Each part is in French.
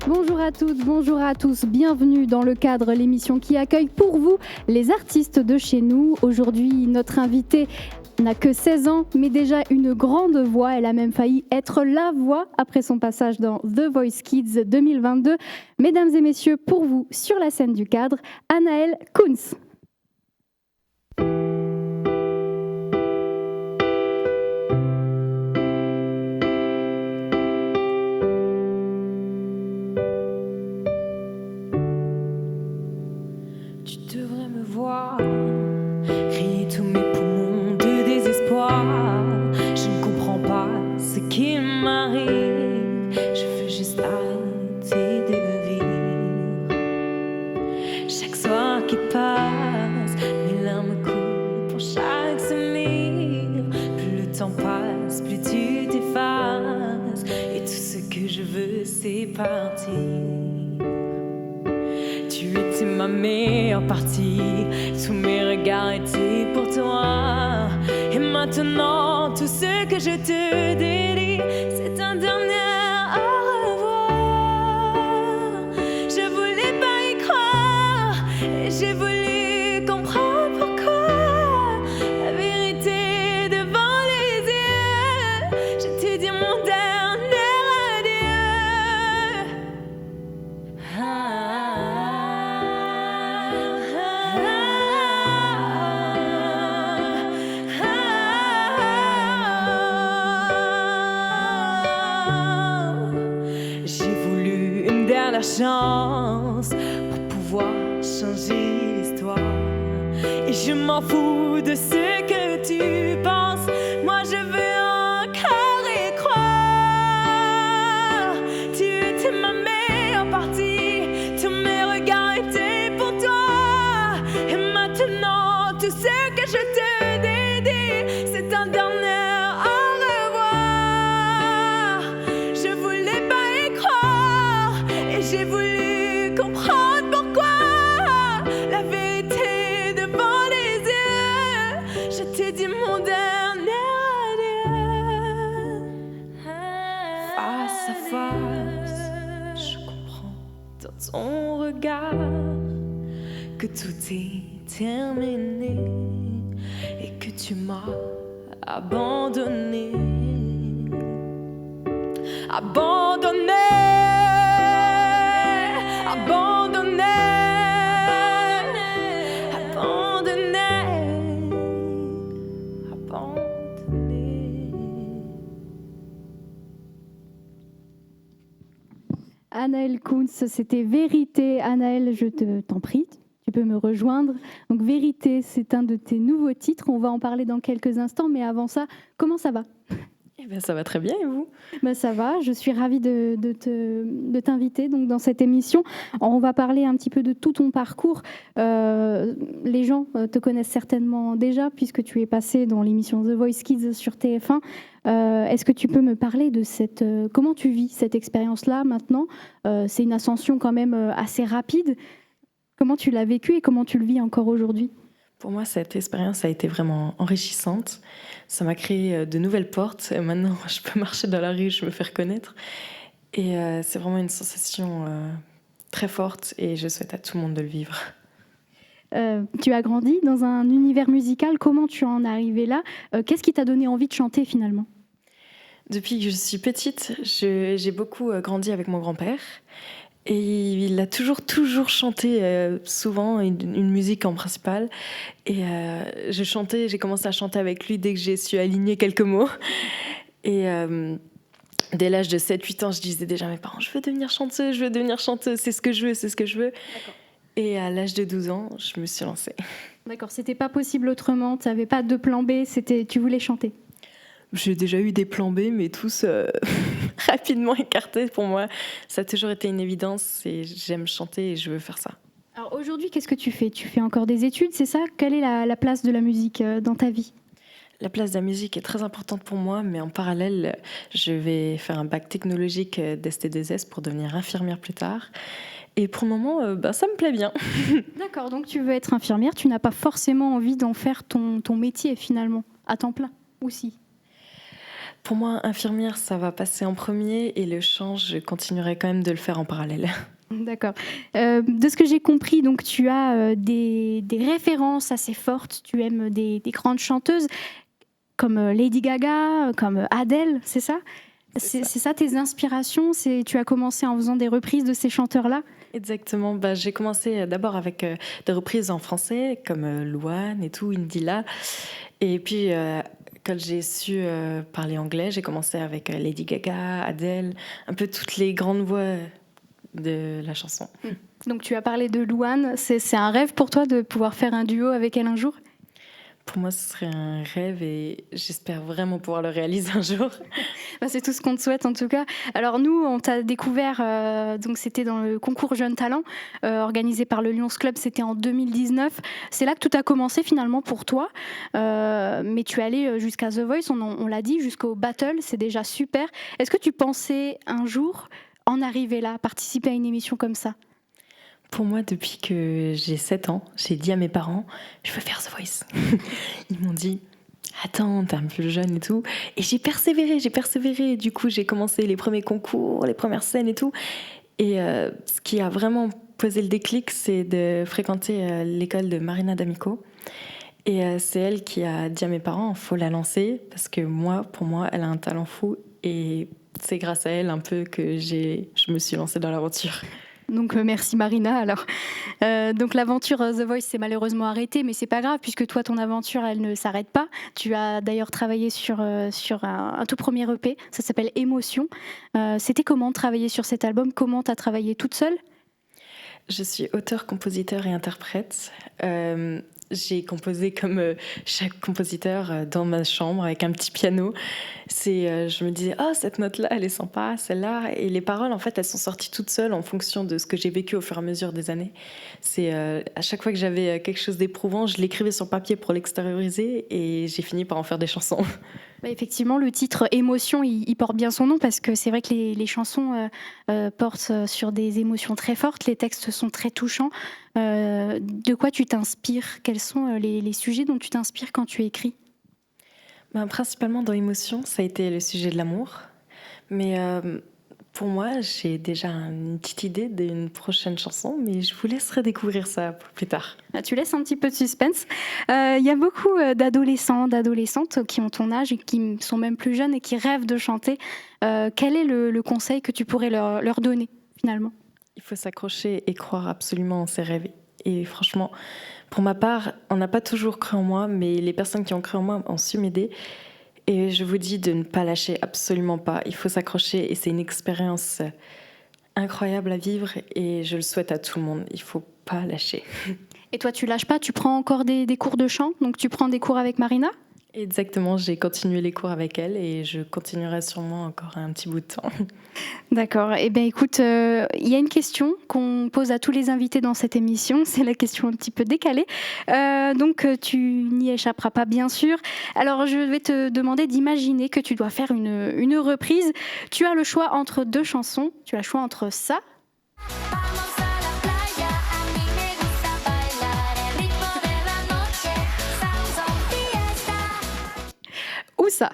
Bonjour à toutes, bonjour à tous, bienvenue dans Le Cadre, l'émission qui accueille pour vous les artistes de chez nous. Aujourd'hui, notre invitée n'a que 16 ans, mais déjà une grande voix. Elle a même failli être la voix après son passage dans The Voice Kids 2022. Mesdames et messieurs, pour vous, sur la scène du Cadre, Anaëlle Kunz. Crier tous mes poumons de désespoir. Je ne comprends pas ce qui m'arrive. Je veux juste arrêter de vivre. Chaque soir qui passe, mes larmes coulent pour chaque sourire. Plus le temps passe, plus tu t'effaces. Et tout ce que je veux, c'est partir. Tu étais ma meilleure partie, tous mes regards étaient pour toi. Et maintenant, tout ce que je te dédie, c'est un dernier au revoir. Je voulais pas y croire, et j'ai voulu comprendre pourquoi. La vérité devant les yeux, je t'ai dit mon dernier adieu. Chance pour pouvoir changer l'histoire. Et je m'en fous de ce que tu penses. Moi je veux encore y croire. Tu étais ma meilleure partie, tous mes regards étaient pour toi. Et maintenant tout ce que je te dédie, c'est un dernier au revoir. Je voulais pas y croire, et j'ai voulu comprendre pourquoi. La vérité devant les yeux, je t'ai dit mon dernier adieu. Face à face, je comprends dans ton regard que tout est terminé et que tu m'as abandonné. Abandonné. Abandonné, abandonné, abandonné. Anaëlle Kunz, c'était Vérité. Anaëlle, t'en prie, tu peux me rejoindre. Donc Vérité, c'est un de tes nouveaux titres. On va en parler dans quelques instants, mais avant ça, comment ça va ? Eh bien, ça va très bien, et vous ? Ça va, je suis ravie de t'inviter donc, dans cette émission. On va parler un petit peu de tout ton parcours. Les gens te connaissent certainement déjà puisque tu es passé dans l'émission The Voice Kids sur TF1. Est-ce que tu peux me parler de comment tu vis cette expérience-là maintenant ? C'est une ascension quand même assez rapide. Comment tu l'as vécu et comment tu le vis encore aujourd'hui ? Pour moi, cette expérience a été vraiment enrichissante. Ça m'a créé de nouvelles portes. Et maintenant, je peux marcher dans la rue, je me fais reconnaître. Et c'est vraiment une sensation très forte et je souhaite à tout le monde de le vivre. Tu as grandi dans un univers musical. Comment tu en es arrivée là ? Qu'est-ce qui t'a donné envie de chanter finalement ? Depuis que je suis petite, j'ai beaucoup grandi avec mon grand-père. Et il a toujours chanté, souvent, une musique en principal. Et j'ai commencé à chanter avec lui dès que j'ai su aligner quelques mots. Et dès l'âge de 7-8 ans, je disais déjà à mes parents, je veux devenir chanteuse, c'est ce que je veux. D'accord. Et à l'âge de 12 ans, je me suis lancée. D'accord, c'était pas possible autrement, tu n'avais pas de plan B, tu voulais chanter. J'ai déjà eu des plans B, mais tous rapidement écartés pour moi. Ça a toujours été une évidence et j'aime chanter et je veux faire ça. Alors aujourd'hui, qu'est-ce que tu fais ? Tu fais encore des études, c'est ça ? Quelle est la place de la musique dans ta vie ? La place de la musique est très importante pour moi, mais en parallèle, je vais faire un bac technologique d'ST2S pour devenir infirmière plus tard. Et pour le moment, ça me plaît bien. D'accord, donc tu veux être infirmière, tu n'as pas forcément envie d'en faire ton métier finalement, à temps plein, aussi ? Pour moi, infirmière, ça va passer en premier et le chant, je continuerai quand même de le faire en parallèle. D'accord. De ce que j'ai compris, donc tu as des références assez fortes. Tu aimes des grandes chanteuses comme Lady Gaga, comme Adele, c'est ça? C'est ça tes inspirations? Tu as commencé en faisant des reprises de ces chanteurs-là? Exactement. J'ai commencé d'abord avec des reprises en français comme Louane et tout, Indila. Et puis, quand j'ai su parler anglais, j'ai commencé avec Lady Gaga, Adele, un peu toutes les grandes voix de la chanson. Donc tu as parlé de Louane. C'est un rêve pour toi de pouvoir faire un duo avec elle un jour? Pour moi, ce serait un rêve et j'espère vraiment pouvoir le réaliser un jour. C'est tout ce qu'on te souhaite en tout cas. Alors nous, on t'a découvert, donc c'était dans le concours Jeunes Talents organisé par le Lions Club, c'était en 2019. C'est là que tout a commencé finalement pour toi. Mais tu es allé jusqu'à The Voice, on l'a dit, jusqu'au Battle, c'est déjà super. Est-ce que tu pensais un jour en arriver là, participer à une émission comme ça? Pour moi, depuis que j'ai 7 ans, j'ai dit à mes parents, je veux faire The Voice. Ils m'ont dit, attends, t'es un peu jeune et tout. Et j'ai persévéré. Du coup, j'ai commencé les premiers concours, les premières scènes et tout. Et ce qui a vraiment posé le déclic, c'est de fréquenter l'école de Marina D'Amico. Et c'est elle qui a dit à mes parents, faut la lancer, parce que pour moi, elle a un talent fou. Et c'est grâce à elle un peu que je me suis lancée dans l'aventure. Donc merci Marina. Alors, donc l'aventure The Voice s'est malheureusement arrêtée, mais c'est pas grave puisque toi ton aventure elle ne s'arrête pas. Tu as d'ailleurs travaillé sur un tout premier EP, ça s'appelle Émotion. C'était comment de travailler sur cet album? Comment tu as travaillé toute seule? Je suis auteur, compositeur et interprète. J'ai composé comme chaque compositeur dans ma chambre avec un petit piano. Je me disais, oh, cette note-là, elle est sympa, celle-là. Et les paroles, en fait, elles sont sorties toutes seules en fonction de ce que j'ai vécu au fur et à mesure des années. À chaque fois que j'avais quelque chose d'éprouvant, je l'écrivais sur papier pour l'extérioriser et j'ai fini par en faire des chansons. Effectivement, le titre Émotion, il porte bien son nom parce que c'est vrai que les chansons portent sur des émotions très fortes, les textes sont très touchants. De quoi tu t'inspires? Quels sont les sujets dont tu t'inspires quand tu écris? Principalement dans Émotion, ça a été le sujet de l'amour. Mais pour moi, j'ai déjà une petite idée d'une prochaine chanson, mais je vous laisserai découvrir ça plus tard. Tu laisses un petit peu de suspense. Il y a beaucoup d'adolescents, d'adolescentes qui ont ton âge et qui sont même plus jeunes et qui rêvent de chanter. Quel est le conseil que tu pourrais leur donner finalement? Il faut s'accrocher et croire absolument en ses rêves. Et franchement, pour ma part, on n'a pas toujours cru en moi, mais les personnes qui ont cru en moi ont su m'aider. Et je vous dis de ne pas lâcher, absolument pas. Il faut s'accrocher et c'est une expérience incroyable à vivre et je le souhaite à tout le monde. Il ne faut pas lâcher. Et toi, tu lâches pas? Tu prends encore des cours de chant? Donc tu prends des cours avec Marina? Exactement, j'ai continué les cours avec elle et je continuerai sûrement encore un petit bout de temps. D'accord. Eh bien, écoute, il y a une question qu'on pose à tous les invités dans cette émission. C'est la question un petit peu décalée. Donc, tu n'y échapperas pas, bien sûr. Alors, je vais te demander d'imaginer que tu dois faire une reprise. Tu as le choix entre deux chansons. Tu as le choix entre ça ou ça.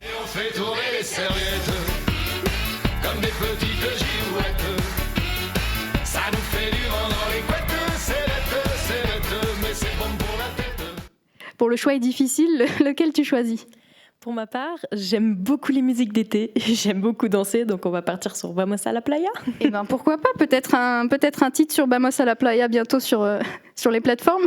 Et on fait tourner les serviettes comme des petites girouettes. Ça nous fait du vent dans les couettes. C'est bête, mais c'est bon pour la tête. Pour le choix est difficile, lequel tu choisis? Pour ma part, j'aime beaucoup les musiques d'été, j'aime beaucoup danser, donc on va partir sur Vamos a la playa. Eh ben pourquoi pas, peut-être un titre sur Vamos a la playa bientôt sur les plateformes.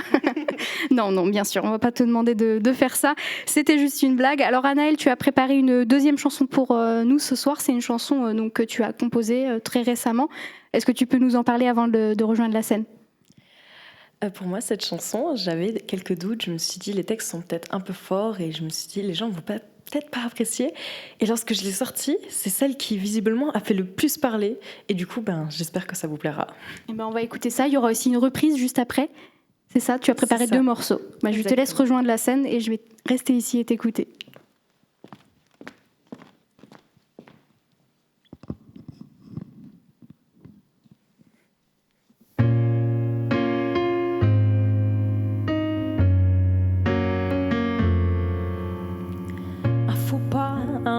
Non, bien sûr, on va pas te demander de faire ça. C'était juste une blague. Alors Anaëlle, tu as préparé une deuxième chanson pour nous ce soir. C'est une chanson donc, que tu as composée très récemment. Est-ce que tu peux nous en parler avant de rejoindre la scène? Pour moi, cette chanson, j'avais quelques doutes. Je me suis dit, les textes sont peut-être un peu forts et je me suis dit, les gens ne vont peut-être pas apprécier. Et lorsque je l'ai sortie, c'est celle qui, visiblement, a fait le plus parler. Et du coup, j'espère que ça vous plaira. Eh ben, on va écouter ça. Il y aura aussi une reprise juste après. C'est ça? Tu as préparé deux morceaux. Je te laisse rejoindre la scène et je vais rester ici et t'écouter.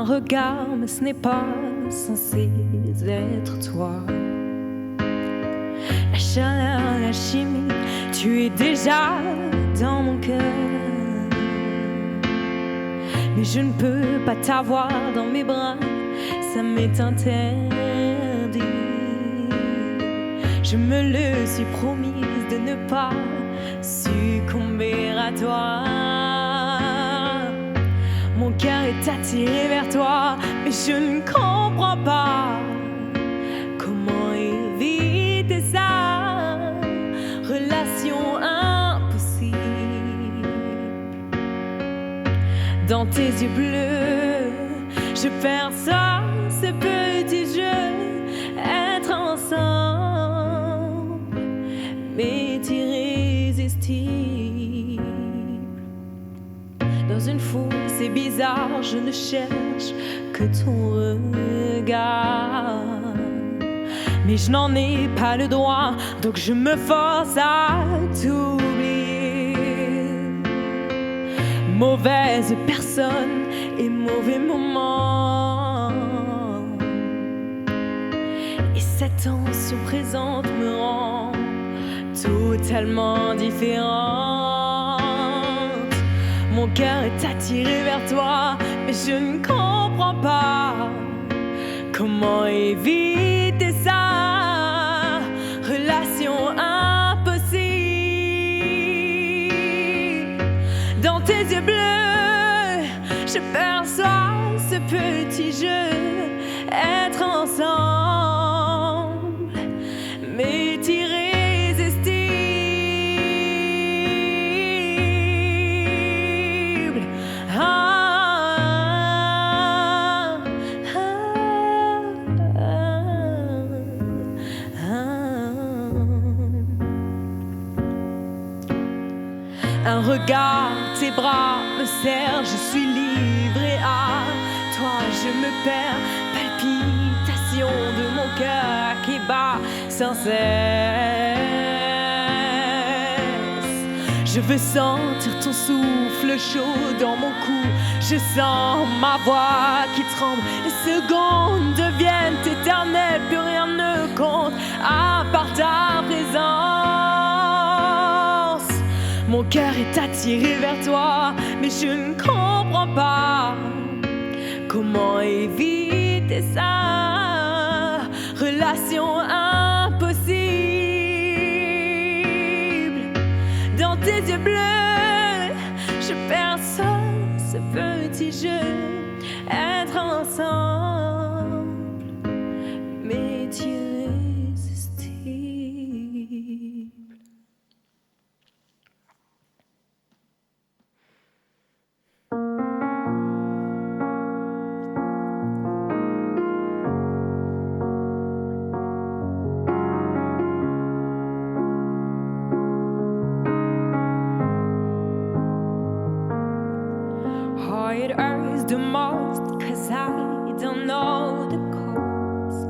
un regard, mais ce n'est pas censé être toi. La chaleur, la chimie, tu es déjà dans mon cœur. Mais je ne peux pas t'avoir dans mes bras, ça m'est interdit. Je me le suis promise de ne pas succomber à toi. Mon cœur est attiré vers toi, mais je ne comprends pas comment éviter ça. Relation impossible. Dans tes yeux bleus, je perçois ce petit jeu. Être ensemble m'est irrésistible. Dans une foule, c'est bizarre, je ne cherche que ton regard. Mais je n'en ai pas le droit, donc je me force à t'oublier. Mauvaise personne et mauvais moment. Et cette tension présente me rend totalement différente. Mon cœur est attiré vers toi, mais je ne comprends pas comment éviter ça. Relation impossible. Dans tes yeux bleus, je perçois ce petit jeu. Être ensemble m'est irrésistible. Un regard, tes bras me serrent, je suis livrée à toi, je me perds, palpitation de mon cœur qui bat sans cesse. Je veux sentir ton souffle chaud dans mon cou, je sens ma voix qui tremble, les secondes deviennent éternelles, plus rien ne compte à part ta présence. Mon cœur est attiré vers toi, mais je ne comprends pas comment éviter ça. Relation impossible. Dans tes yeux bleus, je perçois ce petit jeu. Être ensemble m'est irrésistible. It hurts the most 'cause I don't know the cause.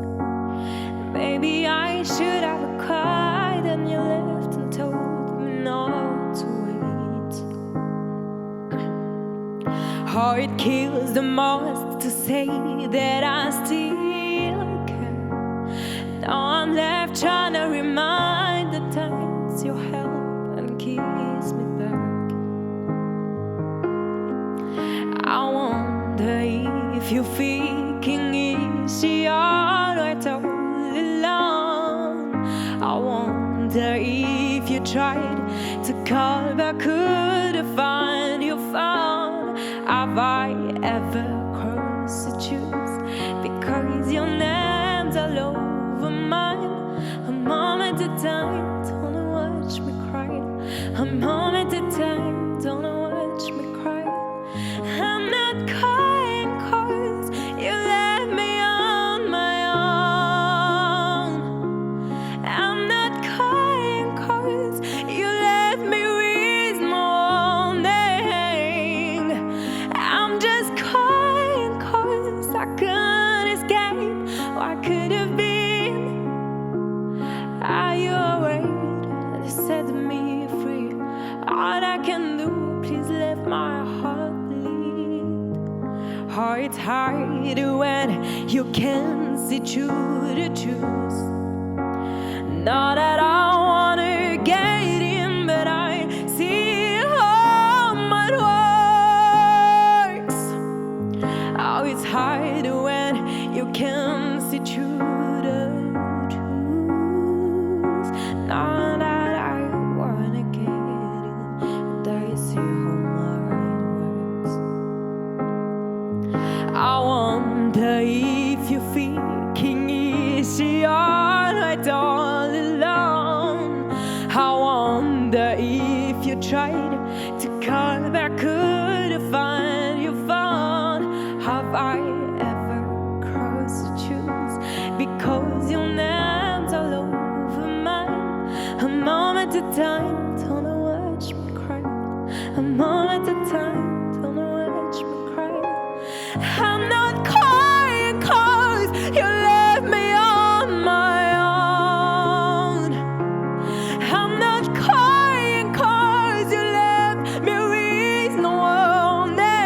Maybe I should have cried and you left and told me not to wait. Oh, it kills the most to say that I still care. Now I'm left trying to remind the times you help and kiss me back. I wonder if you're faking easy all right all along. I wonder if you tried to call back, could have find your phone. Have I ever crossed the truth? Because your name's all over mine. A moment at a time, don't watch me cry. A moment at a time, don't watch me cry. I'm not crying 'cause you left me on my own. I'm not crying 'cause you left me with no name. I'm just crying 'cause I couldn't escape what could have been. Are you awake? it's hard when you can't see through the truth. Not that I wanna get in, but I see how it works. Oh, it's hard when you can't see through the truth. Not that I wanna get in, but I see how it works. I wonder if you're thinking easy on right all alone. I wonder if you tried to call back, could find your phone. Have I ever crossed the truth? Because your name's all over mine. A moment at a time, don't watch me cry. A moment at a time, don't watch me cry. I'm not crying 'cause you left me on my own. I'm not crying 'cause you left me with no warning.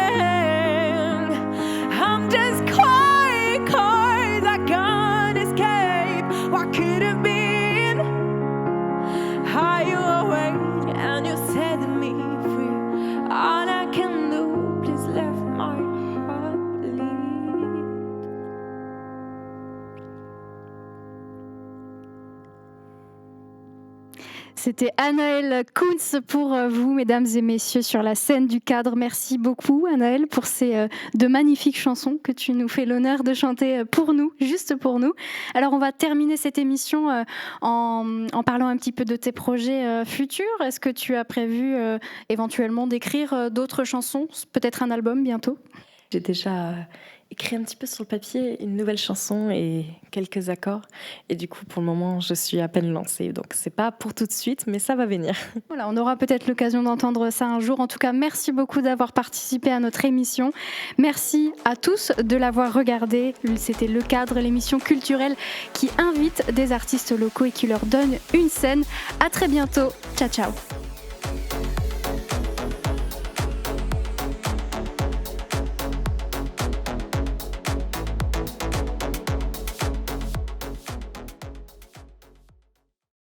I'm just crying 'cause I can't escape what could have been. Are you awake and you set me free? All I can do, please let my heart bleed. C'était Anaëlle Kunz pour vous, mesdames et messieurs, sur la scène du cadre. Merci beaucoup, Anaëlle, pour ces deux magnifiques chansons que tu nous fais l'honneur de chanter pour nous, juste pour nous. Alors, on va terminer cette émission en parlant un petit peu de tes projets futurs. Est-ce que tu as prévu éventuellement d'écrire d'autres chansons, peut-être un album bientôt ? J'ai déjà écrit un petit peu sur le papier une nouvelle chanson et quelques accords. Et du coup, pour le moment, je suis à peine lancée. Donc, c'est pas pour tout de suite, mais ça va venir. Voilà, on aura peut-être l'occasion d'entendre ça un jour. En tout cas, merci beaucoup d'avoir participé à notre émission. Merci à tous de l'avoir regardé. C'était Le Cadre, l'émission culturelle qui invite des artistes locaux et qui leur donne une scène. À très bientôt. Ciao, ciao.